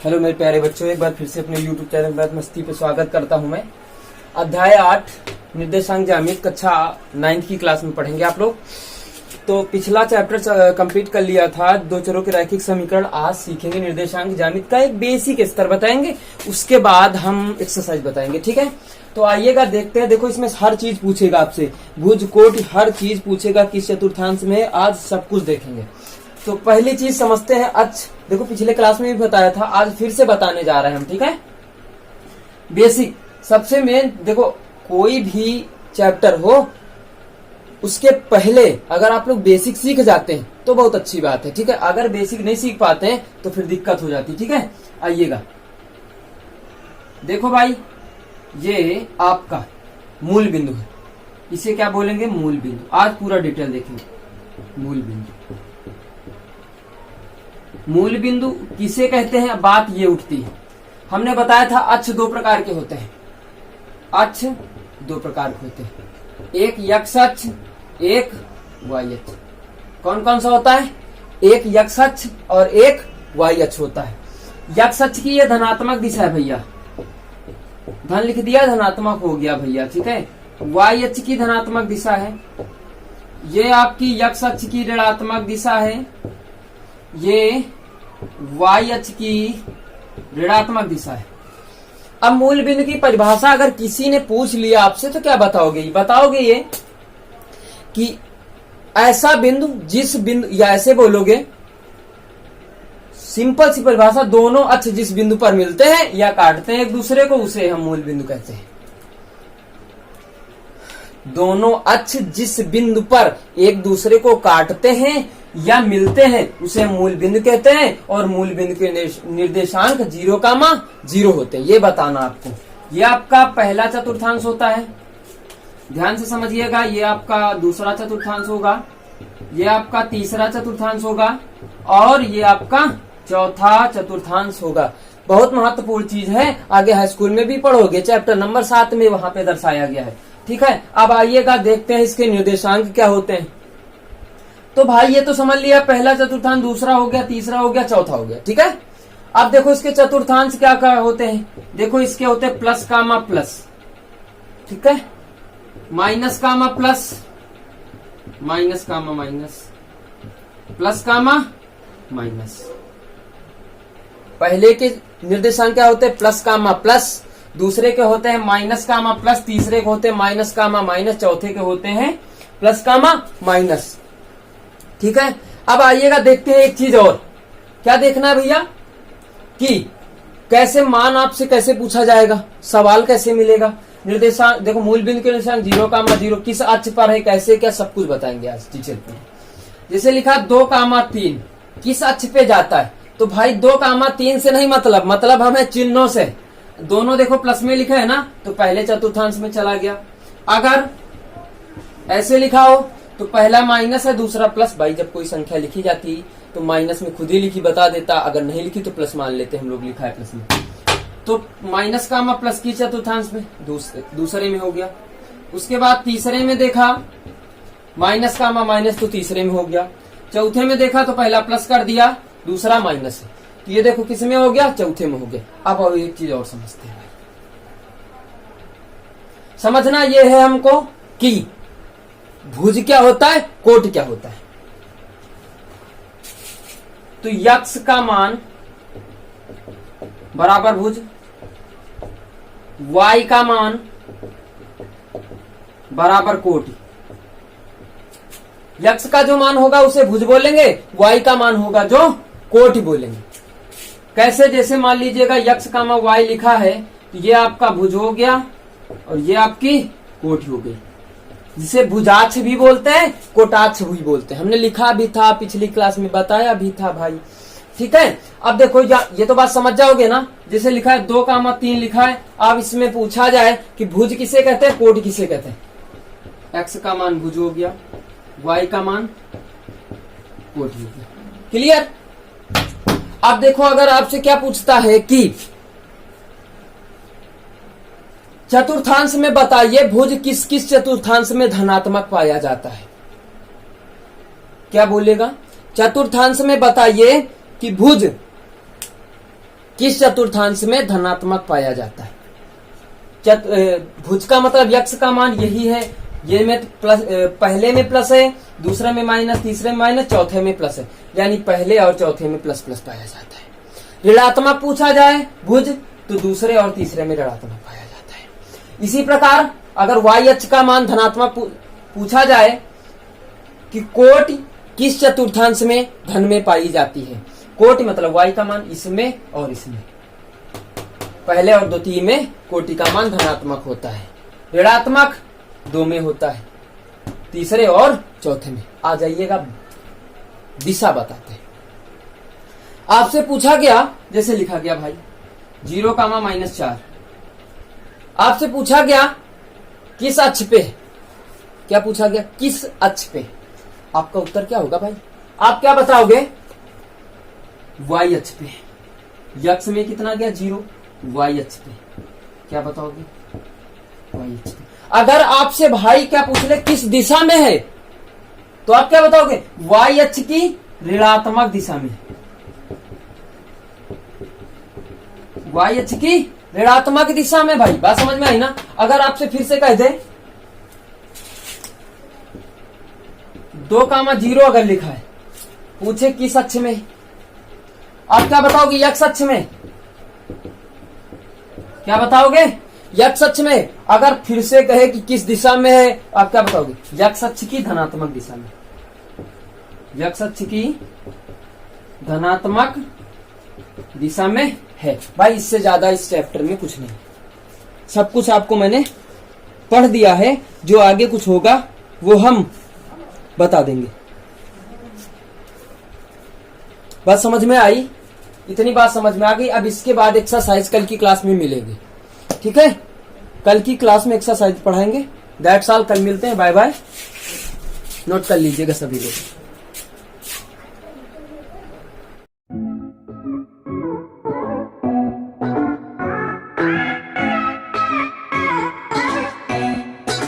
Hello मेरे प्यारे बच्चों, एक बार फिर से अपने YouTube चैनल बात मस्ती पे स्वागत करता हूं मैं। अध्याय 8 निर्देशांक ज्यामिति कक्षा 9th की क्लास में पढ़ेंगे आप लोग। तो पिछला चैप्टर कंप्लीट कर लिया था, दो चरों के रैखिक समीकरण। आज सीखेंगे निर्देशांक ज्यामिति का एक बेसिक स्तर बताएंगे, उसके बाद हम एक्सरसाइज बताएंगे, ठीक है। तो आइएगा देखते हैं। देखो इसमें हर चीज पूछेगा आपसे, भुज कोटि हर चीज पूछेगा, किस चतुर्थांश में, आज सब कुछ देखेंगे। तो पहली चीज समझते हैं अक्ष। देखो पिछले क्लास में भी बताया था, आज फिर से बताने जा रहे हैं हम, ठीक है। बेसिक सबसे मेन, देखो कोई भी चैप्टर हो उसके पहले अगर आप लोग बेसिक सीख जाते हैं तो बहुत अच्छी बात है, ठीक है। अगर बेसिक नहीं सीख पाते हैं तो फिर दिक्कत हो जाती है, ठीक है। आइएगा देखो भाई, ये आपका मूल बिंदु है, इसे क्या बोलेंगे, मूल बिंदु। आज पूरा डिटेल देखेंगे। मूल बिंदु, मूल बिंदु किसे कहते हैं, बात ये उठती है। हमने बताया था अक्ष दो प्रकार के होते हैं, अक्ष दो प्रकार के होते हैं, एक यक्ष अक्ष, एक वाई अक्ष। कौन कौन सा होता है, एक यक्ष अक्ष और एक वाई अक्ष होता है। यक्ष अक्ष की ये धनात्मक दिशा है भैया, धन लिख दिया, धनात्मक हो गया भैया, ठीक है। वाई अक्ष की धनात्मक दिशा है, ये आपकी यक्ष अक्ष की ऋणात्मक दिशा है, ये वाई अक्ष की ऋणात्मक दिशा है। अब मूल बिंदु की परिभाषा अगर किसी ने पूछ लिया आपसे तो क्या बताओगे, बताओगे ये कि ऐसा बिंदु जिस बिंदु, या ऐसे बोलोगे, सिंपल सी परिभाषा, दोनों अक्ष जिस बिंदु पर मिलते हैं या काटते हैं एक दूसरे को, उसे हम मूल बिंदु कहते हैं। दोनों अक्ष जिस बिंदु पर एक दूसरे को काटते हैं या मिलते हैं उसे मूल बिंदु कहते हैं, और मूल बिंदु के निर्देशांक 0,0 होते हैं। ये बताना आपको। ये आपका पहला चतुर्थांश होता है, ध्यान से समझिएगा। ये आपका दूसरा चतुर्थांश होगा, ये आपका तीसरा चतुर्थांश होगा, और ये आपका चौथा चतुर्थांश होगा। बहुत महत्वपूर्ण चीज है, आगे हाई स्कूल में भी पढ़ोगे, चैप्टर नंबर 7 में वहां पे दर्शाया गया है, ठीक है। अब आइएगा देखते हैं इसके निर्देशांक क्या होते हैं। तो भाई ये तो समझ लिया, पहला चतुर्थांश, दूसरा हो गया, तीसरा हो गया, चौथा हो गया, ठीक है। अब देखो इसके चतुर्थांश क्या क्या होते हैं। देखो इसके होते हैं प्लस कामा प्लस, ठीक है, minus comma plus, minus comma minus, plus comma minus. पहले के निर्देशांक क्या होते हैं, प्लस कामा प्लस, दूसरे के होते हैं माइनस कामा प्लस, तीसरे के होते हैं माइनस कामा माइनस, चौथे के होते हैं प्लस कामा माइनस, ठीक है। अब आइएगा देखते हैं एक चीज और। क्या देखना है भैया, कि कैसे मान आपसे कैसे पूछा जाएगा, सवाल कैसे मिलेगा। निर्देशांक देखो, मूल बिंदु के निर्देशांक 0,0 किस अक्ष पर है, कैसे क्या, सब कुछ बताएंगे आज टीचर को। जैसे लिखा 2,3 किस अक्ष पे जाता है, तो भाई 2,3 से नहीं मतलब हमें चिन्हों से। दोनों देखो प्लस में लिखा है ना, तो पहले चतुर्थांश में चला गया। अगर ऐसे लिखा हो तो पहला माइनस है, दूसरा प्लस। भाई जब कोई संख्या लिखी जाती तो माइनस में खुद ही लिखी बता देता, अगर नहीं लिखी तो प्लस मान लेते हम लोग, लिखा है प्लस में। तो माइनस कामा प्लस की चतुर्थांश में, दूसरे में हो गया। उसके बाद तीसरे में देखा माइनस कामा माइनस, तो तीसरे में हो गया। चौथे में देखा तो पहला प्लस कर दिया, दूसरा माइनस है, तो ये देखो किस में हो गया, चौथे में हो गया। अब एक चीज और समझते हैं, समझना ये है हमको कि भुज क्या होता है, कोट क्या होता है। तो यक्ष का मान बराबर भुज, वाई का मान बराबर कोटि। यक्ष का जो मान होगा उसे भुज बोलेंगे, वाई का मान होगा जो कोटि बोलेंगे। कैसे, जैसे मान लीजिएगा यक्ष का मान वाई लिखा है, तो ये आपका भुज हो गया और ये आपकी कोटि हो गई, जिसे भुजाक्ष भी बोलते हैं, कोटाक्ष भी बोलते हैं। हमने लिखा भी था, पिछली क्लास में बताया भी था भाई, ठीक है। अब देखो ये तो बात समझ जाओगे ना। जैसे लिखा है 2,3 लिखा है, अब इसमें पूछा जाए कि भुज किसे कहते हैं, कोटि किसे कहते हैं। एक्स का मान भुज हो गया, वाई का मान कोटि हो गया, क्लियर। अब देखो अगर आपसे क्या पूछता है कि चतुर्थांश में बताइए भुज किस किस चतुर्थांश में धनात्मक पाया जाता है, क्या बोलेगा। चतुर्थांश में बताइए कि भुज किस चतुर्थांश में धनात्मक पाया जाता है। भुज का मतलब यक्ष का मान यही है, ये में प्लस, पहले में प्लस है, दूसरे में माइनस, तीसरे में माइनस, चौथे में प्लस है, यानी पहले और चौथे में प्लस प्लस पाया जाता है। ऋणात्मक पूछा जाए भुज तो दूसरे और तीसरे में ऋणात्मक पाया जाता है। इसी प्रकार अगर y अक्ष का मान धनात्मक पूछा जाए कि कोटि किस चतुर्थांश में धन में पाई जाती है। कोटि मतलब y का मान इसमें और इसमें, पहले और द्वितीय में कोटि का मान धनात्मक होता है, ऋणात्मक 2 में होता है, तीसरे और चौथे में। आ जाइएगा दिशा बताते हैं। आपसे पूछा गया, जैसे लिखा गया भाई 0, -4, आपसे पूछा गया किस अक्ष पे, क्या पूछा गया, किस अक्ष पे, आपका उत्तर क्या होगा भाई, आप क्या बताओगे, y अक्ष पे। यक्ष में कितना गया 0, y अक्ष पे क्या बताओगे, y अक्ष पे। अगर आपसे भाई क्या पूछ ले किस दिशा में है, तो आप क्या बताओगे, y अक्ष की ऋणात्मक दिशा में, y अक्ष की ऋणात्मक दिशा में। भाई बात समझ में आई ना। अगर आपसे फिर से कह दे 2, 0 अगर लिखा है, पूछे किस अक्ष में, आप क्या बताओगे, यक्ष अक्ष में। क्या बताओगे, यक्ष अक्ष में। अगर फिर से कहे कि किस दिशा में है, आप क्या बताओगे, यक्ष अक्ष की धनात्मक दिशा में, यक्ष अक्ष की धनात्मक दिशा में है। भाई इससे ज्यादा इस चैप्टर में कुछ नहीं, सब कुछ आपको मैंने पढ़ दिया है, जो आगे कुछ होगा वो हम बता देंगे। बात समझ में आई, इतनी बात समझ में आ गई। अब इसके बाद एक्सरसाइज कल की क्लास में मिलेगी, ठीक है, कल की क्लास में एक्सरसाइज पढ़ाएंगे। दैट्स ऑल, कल मिलते हैं, बाय बाय। नोट कर लीजिएगा सभी लोग।